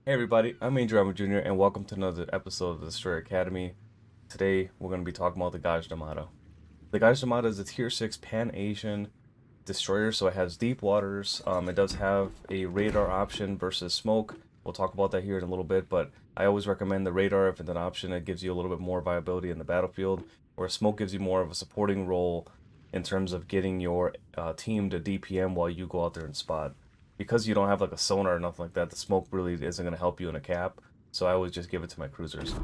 Hey everybody, I'm Gadjah Mada Jr. and welcome to another episode of the Destroyer Academy. Today we're going to be talking about the Gadjah Mada. The Gadjah Mada is a tier 6 Pan-Asian destroyer, so it has deep waters. It does have a radar option versus smoke. We'll talk about that here in a little bit, but I always recommend the radar if it's an option. It gives you a little bit more viability in the battlefield, where smoke gives you more of a supporting role in terms of getting your team to DPM while you go out there and spot. Because you don't have like a sonar or nothing like that, the smoke really isn't going to help you in a cap, so I always just give it to my cruisers.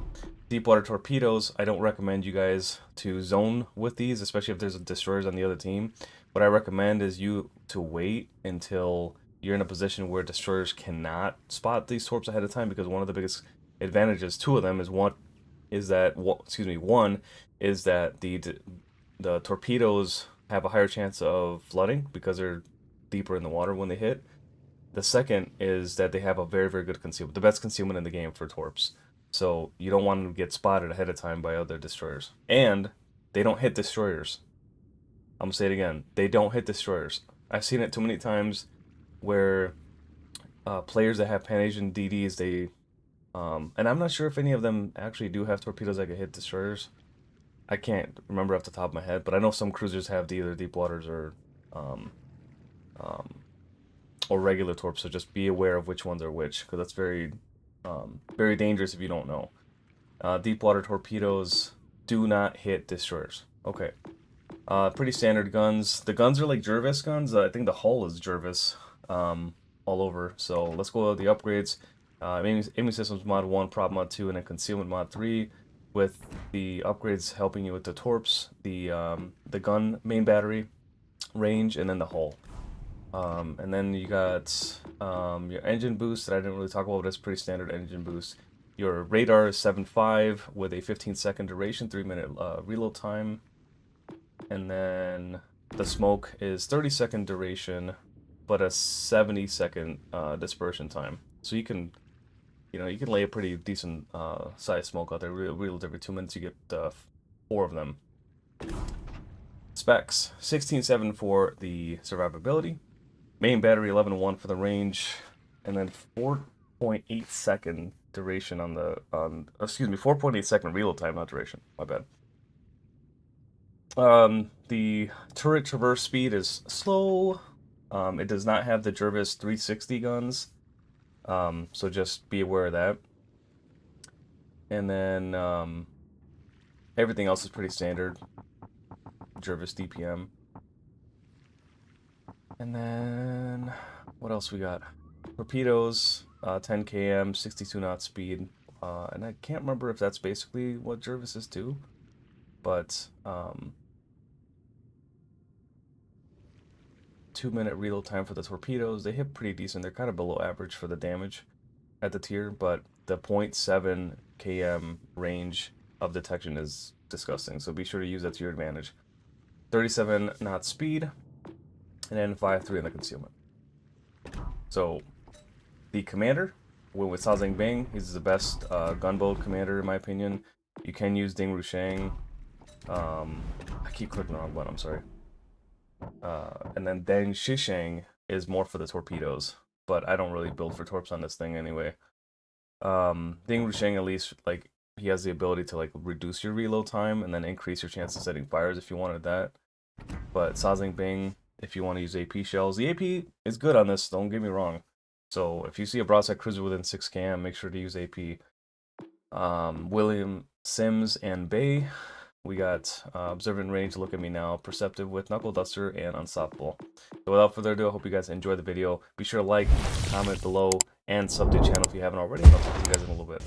Deep water torpedoes, I don't recommend you guys to zone with these, especially if there's destroyers on the other team. What I recommend is you to wait until you're in a position where destroyers cannot spot these torps ahead of time, because one of the biggest advantages, two of them, is one is that one is that the torpedoes have a higher chance of flooding because they're deeper in the water when they hit. The second is that they have a very, very good concealment, the best concealment in the game for torps. So you don't want them to get spotted ahead of time by other destroyers. And they don't hit destroyers. I'm gonna say it again. They don't hit destroyers. I've seen it too many times where players that have Pan-Asian DDs, and I'm not sure if any of them actually do have torpedoes that can hit destroyers. I can't remember off the top of my head, but I know some cruisers have either deep waters um, um, or regular torps, so just be aware of which ones are which, because that's very dangerous if you don't know. Deep water torpedoes do not hit destroyers. Okay. Pretty standard guns. The guns are like Jervis guns. I think the hull is Jervis all over. So let's go with the upgrades. Aiming Systems Mod 1, Prop Mod 2, and then Concealment Mod 3, with the upgrades helping you with the torps, the gun main battery range, and then the hull. And then you got your engine boost that I didn't really talk about, but it's pretty standard engine boost. Your radar is 7.5 with a 15-second duration, 3-minute reload time. And then the smoke is 30-second duration, but a 70-second dispersion time. So you can lay a pretty decent size smoke out there. Reload every 2 minutes, you get 4 of them. Specs: 16.7 for the survivability, main battery 11.1 for the range, and then 4.8 second duration on the 4.8 second reload time, not duration. My bad. The turret traverse speed is slow. It does not have the Jervis 360 guns, so just be aware of that. And then everything else is pretty standard. Jervis DPM. And then what else we got? Torpedoes, 10 km, 62 knot speed. And I can't remember if that's basically what Jervis is too, but 2-minute reload time for the torpedoes. They hit pretty decent. They're kind of below average for the damage at the tier, but the 0.7 km range of detection is disgusting. So be sure to use that to your advantage. 37 knot speed, and then 5.3 in the concealment. So the commander went with Sazang Bing. He's the best gunboat commander in my opinion. You can use Ding Rushang. I keep clicking the wrong button. I'm sorry. And then Deng Shishang is more for the torpedoes, but I don't really build for torps on this thing anyway. Ding Rushang, at least, like, he has the ability to like reduce your reload time and then increase your chance of setting fires if you wanted that. But Sazang Bing, if you want to use AP shells, the AP is good on this, don't get me wrong. So if you see a broadside cruiser within 6 km, make sure to use AP. William Sims and Bay. We got Observant Range, Look at Me Now, Perceptive with Knuckle Duster, and Unstoppable. So without further ado, I hope you guys enjoy the video. Be sure to like, comment below, and sub to the channel if you haven't already. And I'll talk to you guys in a little bit.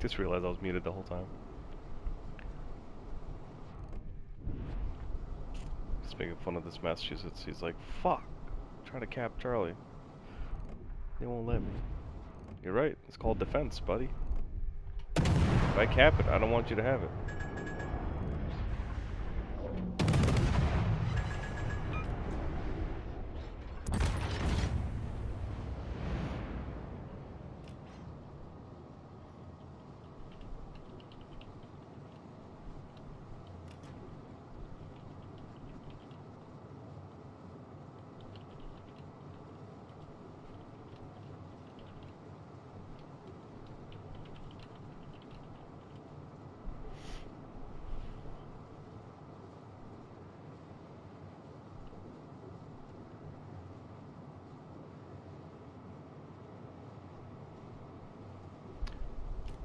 Just realized I was muted the whole time. Just making fun of this Massachusetts. He's like, fuck. Try to cap Charlie. They won't let me. You're right. It's called defense, buddy. If I cap it, I don't want you to have it.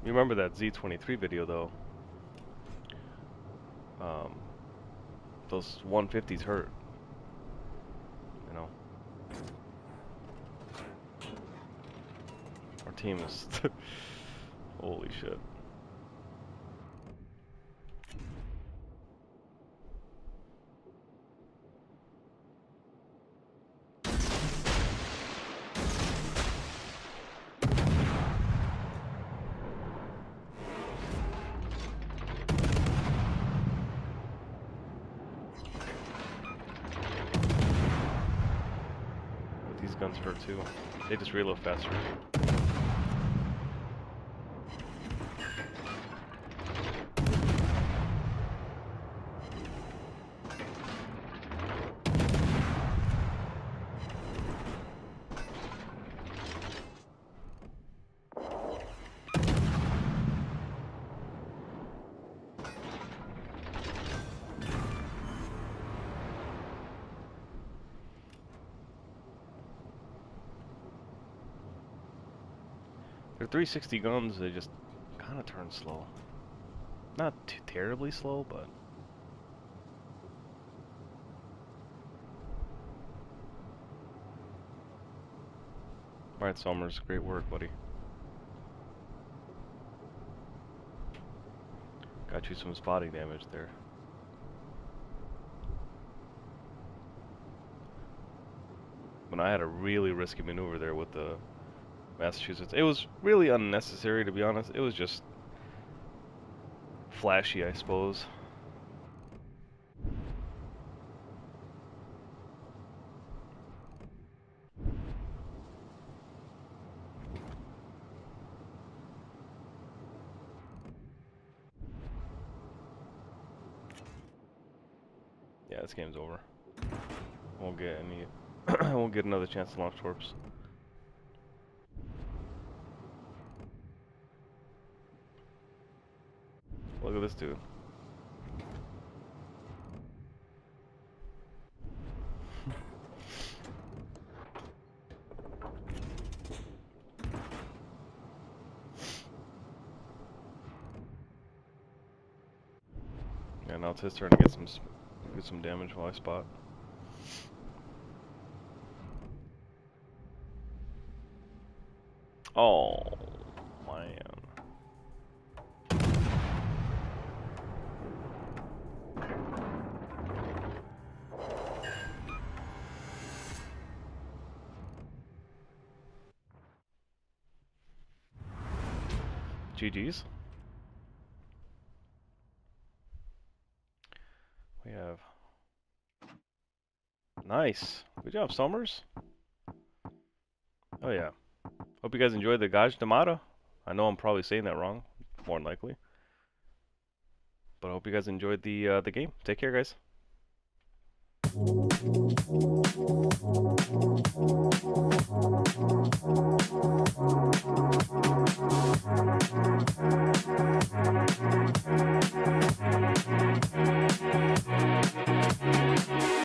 You remember that Z23 video though? Those 150s hurt. You know. Our team is holy shit. Guns hurt too. They just reload faster. They're 360 guns, they just kind of turn slow. Not too terribly slow, but... Alright, Summers, great work, buddy. Got you some spotting damage there. But I had a really risky maneuver there with the Massachusetts. It was really unnecessary, to be honest. It was just flashy, I suppose. Yeah, this game's over. Won't get any. I won't get another chance to launch torps. Look at this dude. Yeah, now it's his turn to get some damage while I spot. Oh man. GG's. We have... Nice. Good job, Summers. Oh yeah. Hope you guys enjoyed the Gadjah Mada. I know I'm probably saying that wrong, more than likely. But I hope you guys enjoyed the game. Take care, guys.